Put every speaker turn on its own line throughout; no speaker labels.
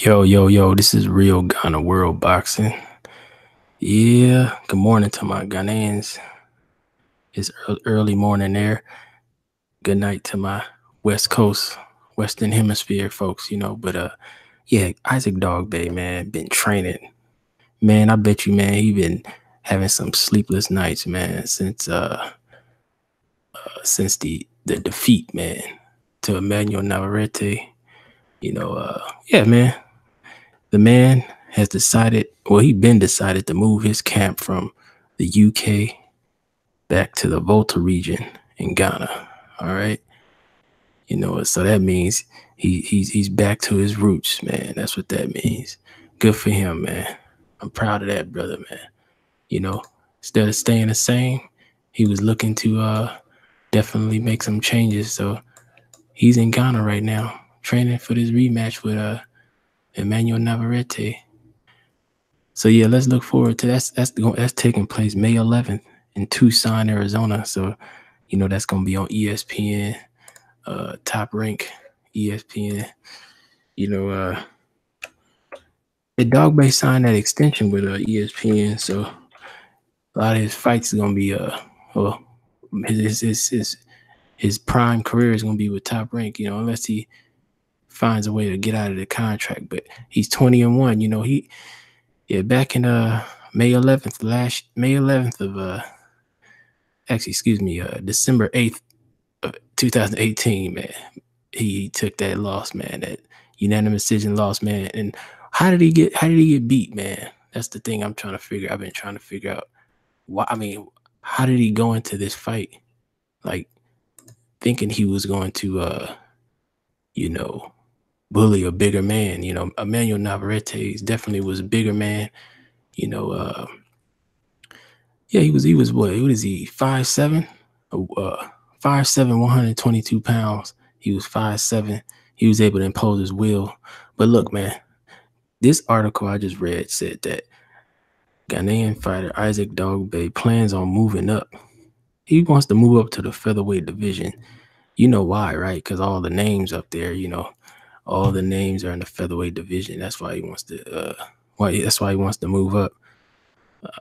Yo, yo, yo, this is Real Ghana World Boxing. Yeah, good morning to my Ghanaians. It's early morning there. Good night to my West Coast, Western Hemisphere folks, But yeah, Issac Dogboe, man, been training. Man, I bet you, man, he been having some sleepless nights, man, since the defeat, man, to Emmanuel Navarrete. Yeah, man. The man has decided, well, he been decided to move his camp from the UK back to the Volta region in Ghana. All right. So that means he's back to his roots, man. That's what that means. Good for him, man. I'm proud of that brother, man. You know, Instead of staying the same, he was looking to definitely make some changes. So he's in Ghana right now, training for this rematch with Emmanuel Navarrete. So yeah, let's look forward to that's taking place May 11th in Tucson, Arizona. So that's gonna be on ESPN, Top Rank, ESPN. You know, uh, the Dogboe signed that extension with ESPN, so a lot of his fights are gonna be well, his prime career is gonna be with Top Rank. Unless he finds a way to get out of the contract. But he's 20-1. Back in May 11th, December 8th of 2018, man. He took that loss, man, that unanimous decision loss, man. And how did he get beat, man? That's the thing I've been trying to figure out. How did he go into this fight like thinking he was going to bully a bigger man? Emmanuel Navarrete definitely was a bigger man. You know, uh Yeah, he was what is he, 5'7"? 5'7", 122 pounds. He was 5'7". He was able to impose his will. But look, man, this article I just read said that Ghanaian fighter Issac Dogboe plans on moving up. He wants to move up to the featherweight division. You know why, right? Because all the names up there, all the names are in the featherweight division. That's why he wants to that's why he wants to move up.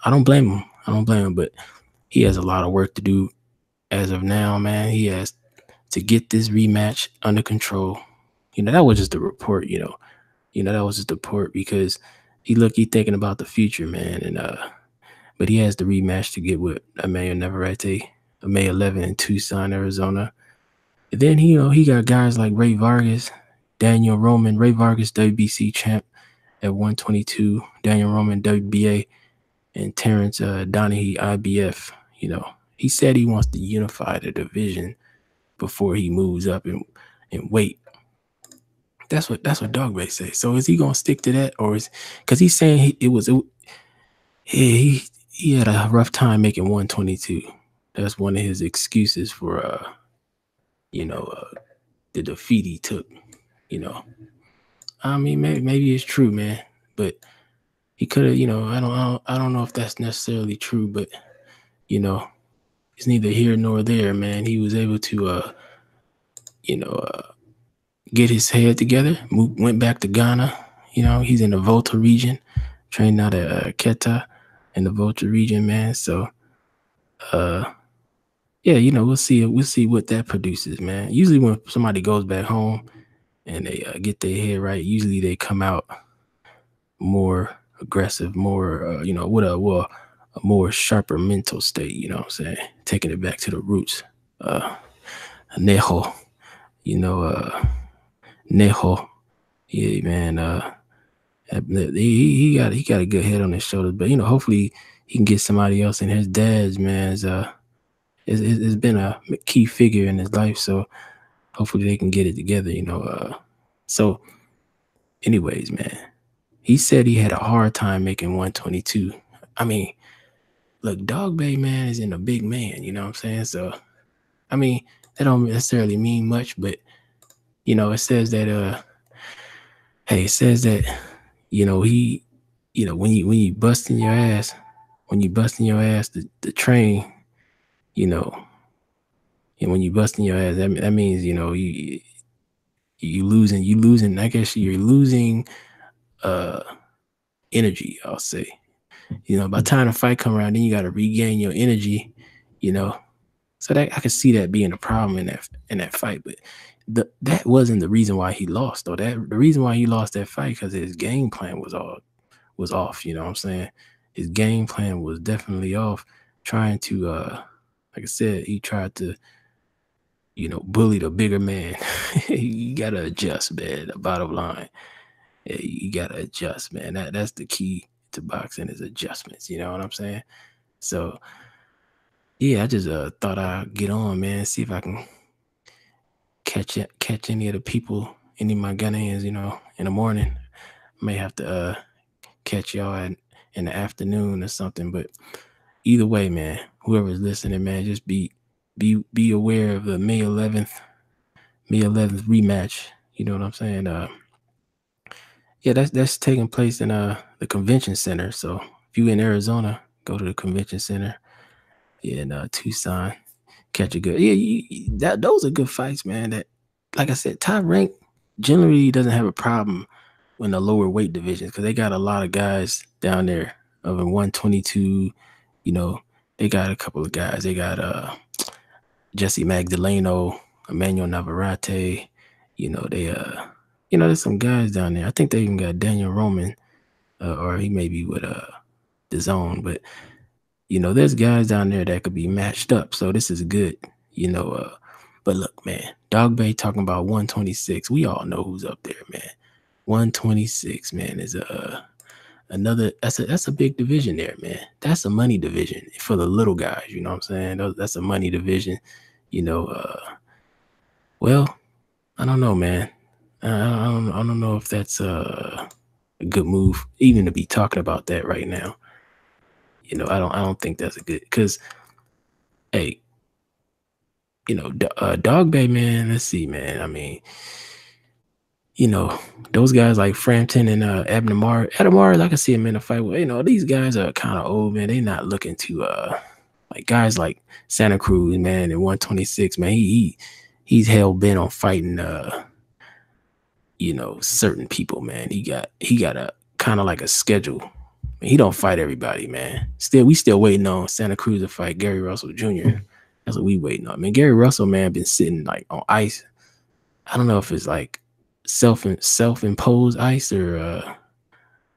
I don't blame him. But he has a lot of work to do as of now, man. He has to get this rematch under control. That was just a report, that was just a report because he thinking about the future, man. And but he has the rematch to get with Emmanuel Navarrete, May 11 in Tucson, Arizona. And then he got guys like Ray Vargas, Daniel Roman, Ray Vargas WBC champ at 122, Daniel Roman WBA, and Terrence Donahue IBF. He said he wants to unify the division before he moves up and weight. That's what Dogboe say. So is he gonna stick to that, or is because he's saying he had a rough time making 122. That's one of his excuses for the defeat he took. Maybe it's true, man, but he could have. I don't know if that's necessarily true, but it's neither here nor there, man. He was able to get his head together, went back to Ghana. He's in the Volta region, trained out at Keta in the Volta region, man. So, we'll see what that produces, man. Usually when somebody goes back home and they get their head right, usually they come out more aggressive, more, with a more sharper mental state, you know what I'm saying? Taking it back to the roots. Neho, Neho. Yeah, man. He got a good head on his shoulders, but hopefully he can get somebody else. And his dad's, man, has been a key figure in his life, so hopefully they can get it together. So, anyways, man, he said he had a hard time making 122. Look, Dogboe, man, is in a big man. You know what I'm saying? So, that don't necessarily mean much, but it says that it says that he when you busting your ass to train, and when you busting your ass, that means you losing. I guess you're losing uh energy, I'll say. By the time the fight come around, then you got to regain your energy, you know. So that I could see that being a problem in that fight, but that wasn't the reason why he lost though. The reason why he lost that fight because his game plan was off. You know what I'm saying? His game plan was definitely off. Trying to like I said, he tried to bully the bigger man. You gotta adjust, man. The bottom line, yeah, you gotta adjust, man. That's the key to boxing is adjustments. You know what I'm saying? So yeah, I just thought I'd get on, man, see if I can catch any of the people, any of my Ghanaians, in the morning. May have to catch y'all in the afternoon or something. But either way, man, whoever's listening, man, just be aware of the May 11th rematch. You know what I'm saying? Yeah, that's taking place in the convention center. So if you in Arizona, go to the convention center. Yeah, in Tucson. Catch a good, yeah. Those are good fights, man. That, like I said, top rank generally doesn't have a problem in the lower weight divisions because they got a lot of guys down there of in 122. They got a couple of guys. They got Jesse Magdaleno, Emmanuel Navarrete. There's some guys down there. I think they even got Daniel Roman, or he may be with the Zone, but there's guys down there that could be matched up. So this is good, but look, man, Dogboe talking about 126. We all know who's up there, man. 126, man, is another. That's a big division there, man. That's a money division for the little guys. You know what I'm saying? That's a money division. Well, I don't know, man. I don't know if that's a good move, even to be talking about that right now. I don't think that's a good, because, hey, Dogboe, man. Let's see, man. I mean, those guys like Frampton and Abnamar. Adamar, I can see him in a fight. These guys are kind of old, man. They not looking to like guys like Santa Cruz, man, and 126, man. He's hell bent on fighting certain people, man. He got a kind of like a schedule. He don't fight everybody, man. We still waiting on Santa Cruz to fight Gary Russell Jr. That's what we waiting on. I mean, Gary Russell, man, been sitting like on ice. I don't know if it's like self-imposed ice or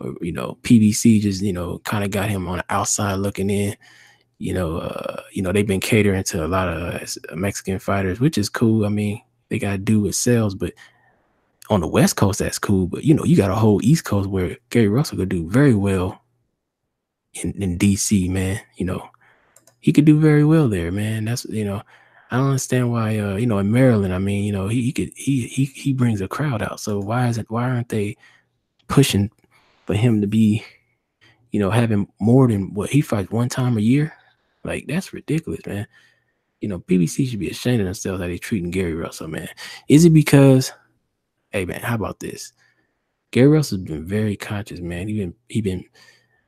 PBC just kind of got him on the outside looking in. They've been catering to a lot of Mexican fighters, which is cool. I mean, they got to do what sells, but on the West Coast, that's cool. But you got a whole East Coast where Gary Russell could do very well in DC, man. He could do very well there, man. That's I don't understand why in Maryland, I mean, he brings a crowd out. So why aren't they pushing for him to be, having more than what he fights one time a year? Like, that's ridiculous, man. BBC should be ashamed of themselves how they treating Gary Russell, man. Is it because, hey man, how about this? Gary Russell's been very conscious, man. He been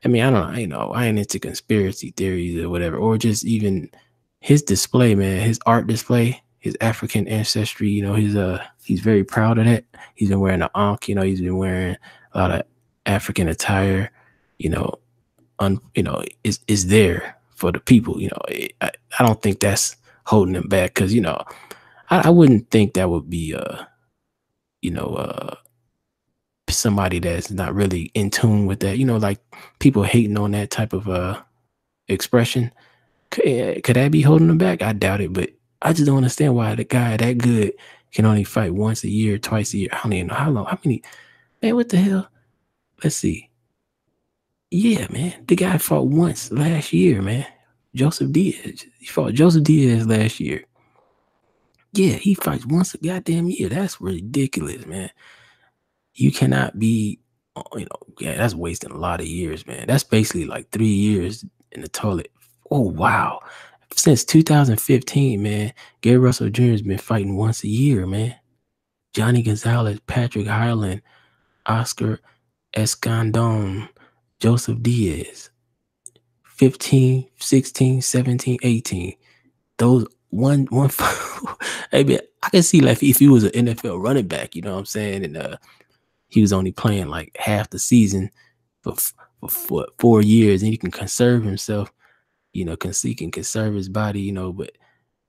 I mean, I don't know, I ain't into conspiracy theories or whatever, or just even his display, man, his art display, his African ancestry, he's very proud of that. He's been wearing an ankh, he's been wearing a lot of African attire, is there for the people, I don't think that's holding him back, because, I wouldn't think that would be, somebody that's not really in tune with that, like people hating on that type of expression. Could that be holding him back? I doubt it, but I just don't understand why the guy that good can only fight once a year, twice a year. I don't even know how long, how many, man, what the hell? Let's see. Yeah, man, the guy fought once last year, man. Joseph Diaz. He fought Joseph Diaz last year. Yeah, he fights once a goddamn year. That's ridiculous, man. You cannot be, that's wasting a lot of years, man. That's basically like 3 years in the toilet. Oh, wow. Since 2015, man, Gary Russell Jr. has been fighting once a year, man. Johnny Gonzalez, Patrick Hyland, Oscar Escandon, Joseph Diaz. 15, 16, 17, 18. Those one hey man, I can see like if he was an NFL running back, you know what I'm saying? And he was only playing like half the season for 4 years, and he can conserve himself, cause he can conserve his body, but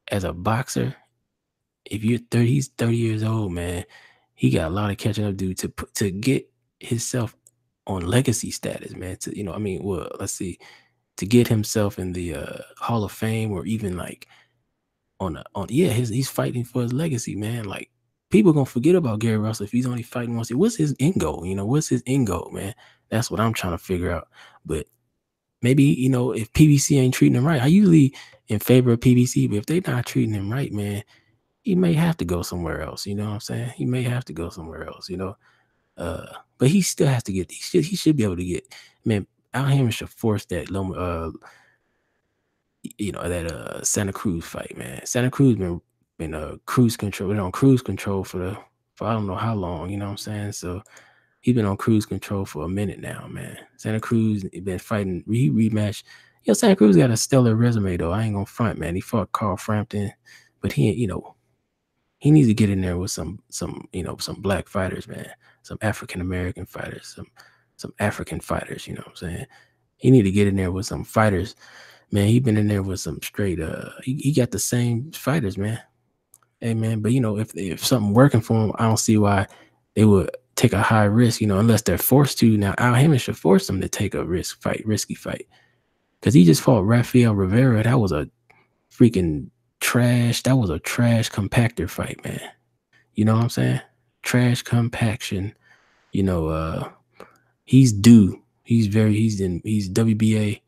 as a boxer, if you're 30, he's 30 years old, man. He got a lot of catching up to do to get himself on legacy status, man. To I mean, well, let's see, to get himself in the Hall of Fame, or even like on yeah, he's fighting for his legacy, man. Like, people gonna forget about Gary Russell if he's only fighting once. What's his end goal? What's his end goal, man? That's what I'm trying to figure out. But maybe, if PBC ain't treating him right, I usually in favor of PBC, but if they not treating him right, man, he may have to go somewhere else. You know what I'm saying? He may have to go somewhere else. But he still has to get. He should be able to get. Man, Al Hammond should force that that Santa Cruz fight, man. Santa Cruz been cruise control, been on cruise control for I don't know how long. You know what I'm saying? So he's been on cruise control for a minute now, man. Santa Cruz been fighting rematch. Santa Cruz got a stellar resume though. I ain't gonna front, man. He fought Carl Frampton, but he ain't, he needs to get in there with some black fighters, man. Some African American fighters, some African fighters. You know what I'm saying? He need to get in there with some fighters, man. He been in there with some straight. He got the same fighters, man. Hey, man. But if something working for him, I don't see why they would take a high risk. Unless they're forced to. Now, Al Hammond should force them to take a risky fight, because he just fought Rafael Rivera. That was a freaking trash. That was a trash compactor fight, man. You know what I'm saying? Trash compaction. He's due. He's WBA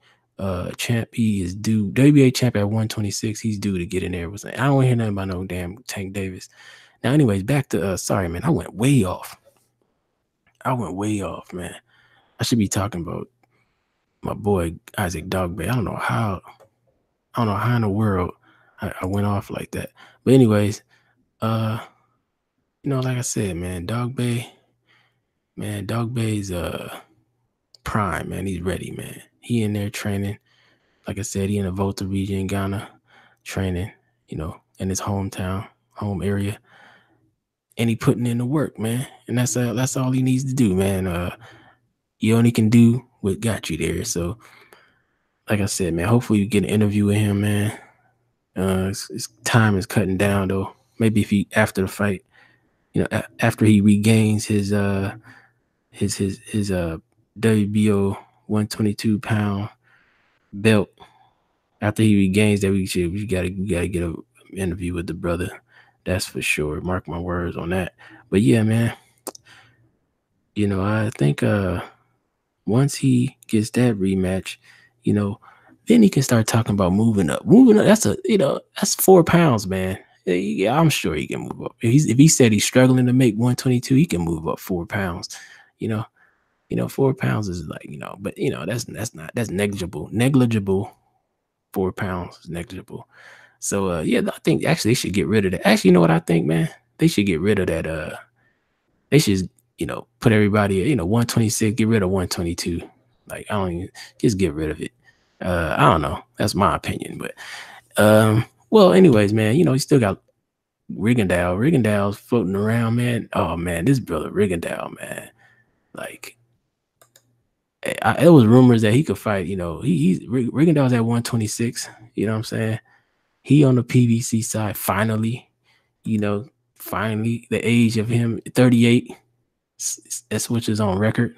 champ. He is due. WBA champ at 126. He's due to get in there. I don't want to hear nothing about no damn Tank Davis. Now, anyways, back to sorry, man. I went way off. Man. I should be talking about my boy Issac Dogboe. I don't know how in the world I went off like that. But anyways, like I said, man, Dogboe's prime, man. He's ready, man. He in there training. Like I said, he in the Volta region, Ghana, training, in his home area. And he putting in the work, man. And that's all he needs to do, man. You only can do what got you there. So, like I said, man, hopefully you get an interview with him, man. His time is cutting down, though. Maybe if he, after the fight, after he regains his WBO 122-pound belt, after he regains that, we gotta get an interview with the brother. That's for sure. Mark my words on that. But yeah, man, I think once he gets that rematch, then he can start talking about moving up. That's 4 pounds, man. Yeah, I'm sure he can move up. If he said he's struggling to make 122, he can move up 4 pounds. 4 pounds is like, but that's negligible. 4 pounds is negligible. So yeah, I think actually they should get rid of that. Actually, you know what I think, man? They should get rid of that. They should, put everybody, 126, get rid of 122. Like, I don't even, just get rid of it. I don't know. That's my opinion. But well, anyways, man, he still got Rigondeaux. Rigondeaux's floating around, man. Oh man, this brother Rigondeaux, man. Like, it was rumors that he could fight. Rigondeaux's at 126. You know what I'm saying? He on the PBC side finally. Finally, the age of him 38. That's which is on record.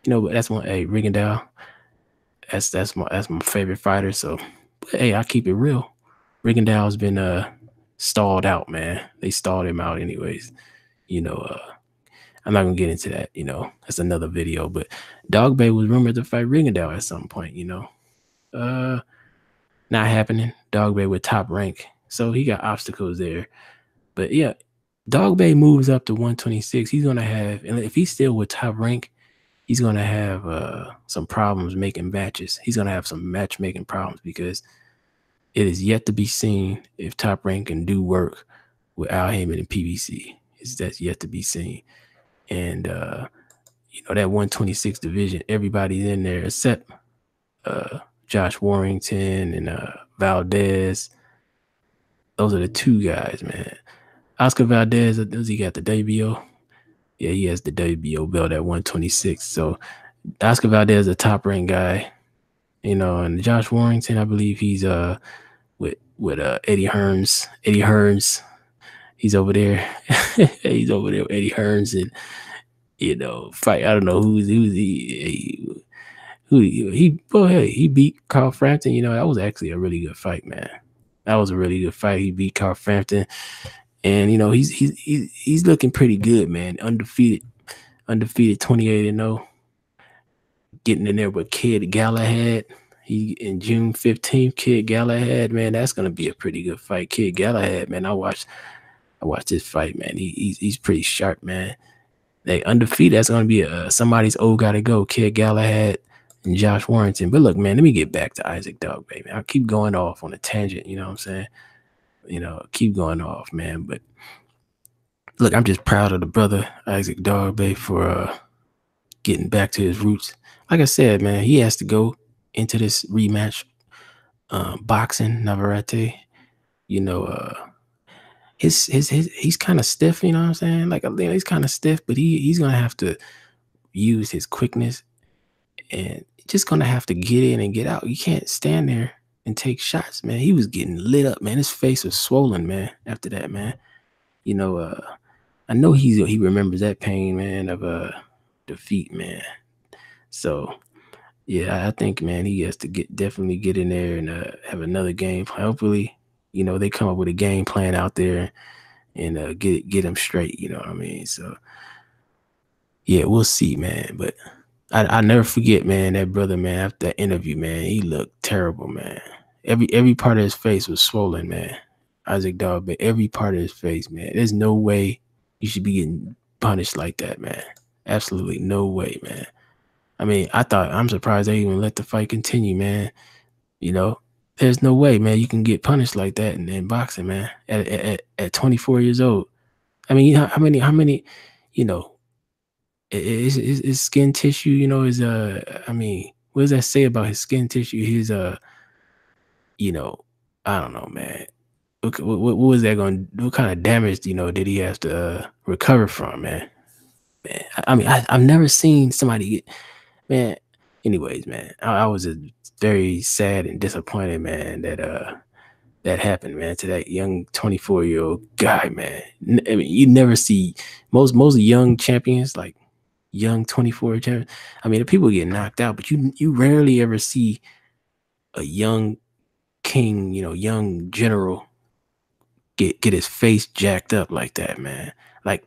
But that's one. Hey, Rigondeaux. That's my favorite fighter. So, but hey, I keep it real. Rigondeaux's been stalled out, man. They stalled him out, anyways. I'm not gonna get into that. That's another video. But Dogboe was rumored to fight Rigondeaux at some point. Not happening. Dogboe with Top Rank, so he got obstacles there. But yeah, Dogboe moves up to 126. He's gonna have, and if he's still with Top Rank, he's gonna have some problems making matches. He's gonna have some matchmaking problems, because it is yet to be seen if Top Rank can do work with Al Hammond and PBC. That's yet to be seen. And that 126 division, everybody's in there except Josh Warrington and Valdez. Those are the two guys, man. Oscar Valdez, does he got the WBO? Yeah, he has the WBO belt at 126. So Oscar Valdez is a top ranked guy, and Josh Warrington, I believe he's with Eddie Hearns. Eddie Hearns, he's over there. He's over there with Eddie Hearns and fight. I don't know who's he well, hey, he beat Carl Frampton. That was actually a really good fight, man. That was a really good fight. He beat Carl Frampton, and he's looking pretty good, man. Undefeated 28-0, getting in there with Kid Galahad. He in June 15th, Kid Galahad, man, that's gonna be a pretty good fight. Kid Galahad, man, I watched this fight, man. He's pretty sharp, man. They undefeated. That's gonna be somebody's old gotta go. Kid Galahad and Josh Warrington. But look, man, let me get back to Issac Dogboe, man. I keep going off on a tangent. You know what I'm saying? Keep going off, man. But look, I'm just proud of the brother Issac Dogboe for getting back to his roots. Like I said, man, he has to go into this rematch boxing Navarrete. You know, he's kind of stiff. You know what I'm saying? Like he's kind of stiff, but he's gonna have to use his quickness and just gonna have to get in and get out. You can't stand there and take shots, man. He was getting lit up, man. His face was swollen, man. After that, man. I know he remembers that pain, man, of defeat, man. So yeah, I think, man, he has to definitely get in there and have another game plan. Hopefully, they come up with a game plan out there and get him straight. You know what I mean? So yeah, we'll see, man. But I never forget, man, that brother, man, after that interview, man, he looked terrible, man. Every part of his face was swollen, man. Issac Dogboe, every part of his face, man. There's no way you should be getting punished like that, man. Absolutely no way, man. I mean, I'm surprised they even let the fight continue, man. There's no way, man, you can get punished like that in boxing, man. At 24 years old. I mean, how many, you know, his skin tissue, is I mean, what does that say about his skin tissue? His you know, I don't know, man. What was that going? What kind of damage, did he have to recover from, man? Man, I mean, I've never seen somebody get, man. Anyways, man, I was just very sad and disappointed, man, that happened, man, to that young 24-year-old guy, man. I mean, you never see most young champions, like young 24 champions. I mean, the people get knocked out, but you rarely ever see a young king, young general get his face jacked up like that, man. Like,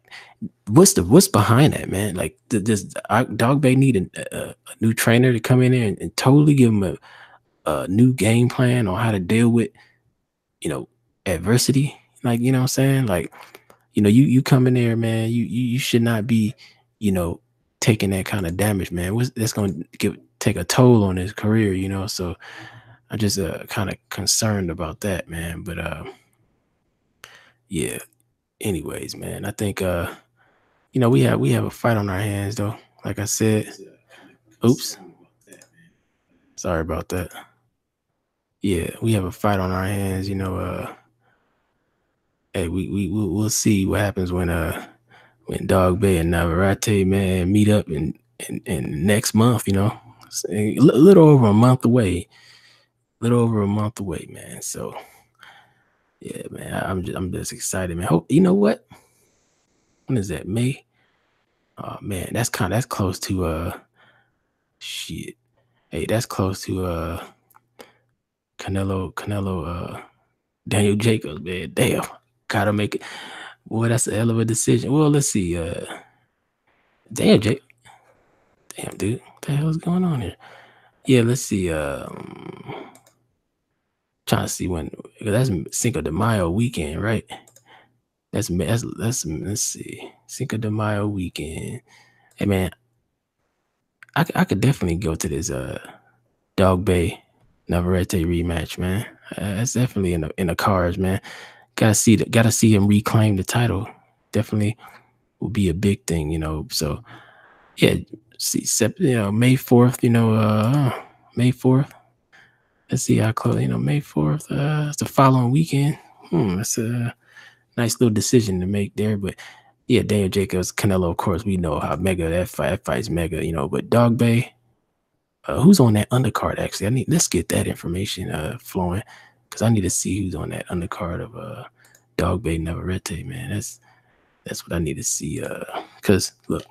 what's behind that, man? Like, does Dogboe need a new trainer to come in there and totally give him a new game plan on how to deal with, you know, adversity? Like, you know what I'm saying? Like, you come in there, man. You should not be, taking that kind of damage, man. That's going to take a toll on his career, So I'm just kind of concerned about that, man. But yeah. Anyways, man, I think we have a fight on our hands, though. Like I said, oops, sorry about that. Yeah, we have a fight on our hands. Hey, we'll see what happens when Dogboe and Navarrete, man, meet up in next month. It's a little over a month away. Man. So yeah, man, I'm just excited, man. Hope you know what? When is that? May? Oh man, that's close to shit. Hey, that's close to Canelo Daniel Jacobs, man. Damn. Gotta make it. Boy, that's a hell of a decision. Well, let's see. Damn, Jake. Damn, dude. What the hell is going on here? Yeah, let's see. Trying to see when, because that's Cinco de Mayo weekend, right? Let's see. Cinco de Mayo weekend. Hey man, I could definitely go to this Dogboe Navarrete rematch, man. That's definitely in the cards, man. Gotta see him reclaim the title. Definitely will be a big thing, So yeah, see, May 4th, May 4th. Let's see how close, May 4th. It's the following weekend. That's a nice little decision to make there, but Yeah, Daniel Jacobs, Canelo, of course, we know how mega that fight's mega, you know, but Dogboe, who's on that undercard actually? Let's get that information flowing because I need to see who's on that undercard of Dogboe Navarrete, man. That's what I need to see. Because look,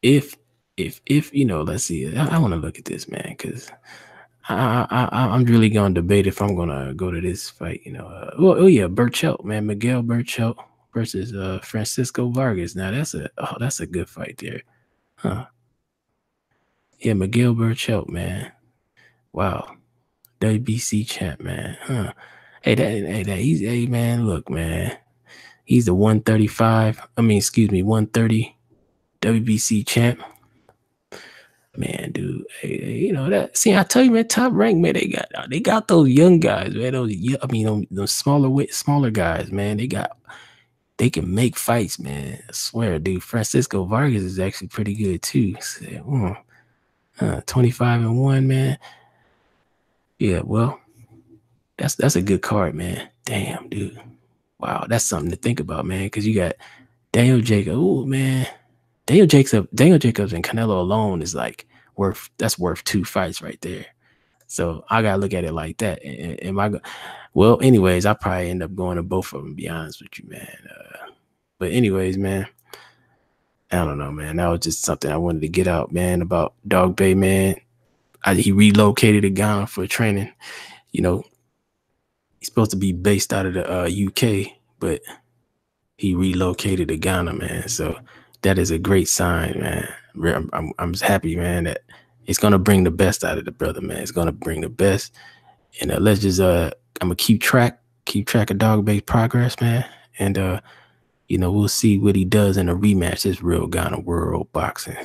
if you know, let's see, I want to look at this, man, because I'm really gonna debate if I'm gonna go to this fight. You know, oh yeah, Burchelt, man, Miguel Burchelt versus Francisco Vargas. Now that's a good fight there, huh? Yeah, Miguel Burchelt, man. Wow, WBC champ, man, huh? Hey man, look, man, he's the 135. I mean, excuse me, 130 WBC champ. Man, dude, you know that. See, I tell you, man, Top Rank, man, they got those young guys, man. I mean, those smaller guys, man. They can make fights, man. I swear, dude. Francisco Vargas is actually pretty good too. So, 25-1, man. Yeah, well, that's a good card, man. Damn, dude. Wow, that's something to think about, man. Because you got Daniel Jacobs. Oh, man. Daniel Jacobs and Canelo alone is like worth 2 fights right there. So I gotta look at it like that. Am I well, anyways, I probably end up going to both of them, to be honest with you, man. But anyways, man, I don't know, man. That was just something I wanted to get out, man, about Dogboe, man. He relocated to Ghana for training. You know, he's supposed to be based out of the UK, but he relocated to Ghana, man. So that is a great sign, man. I'm just happy, man, that it's gonna bring the best out of the brother, man. It's gonna bring the best. And let's just I'm gonna keep track of Dogboe's progress, man. And you know, we'll see what he does in a rematch. This real Ghana World Boxing.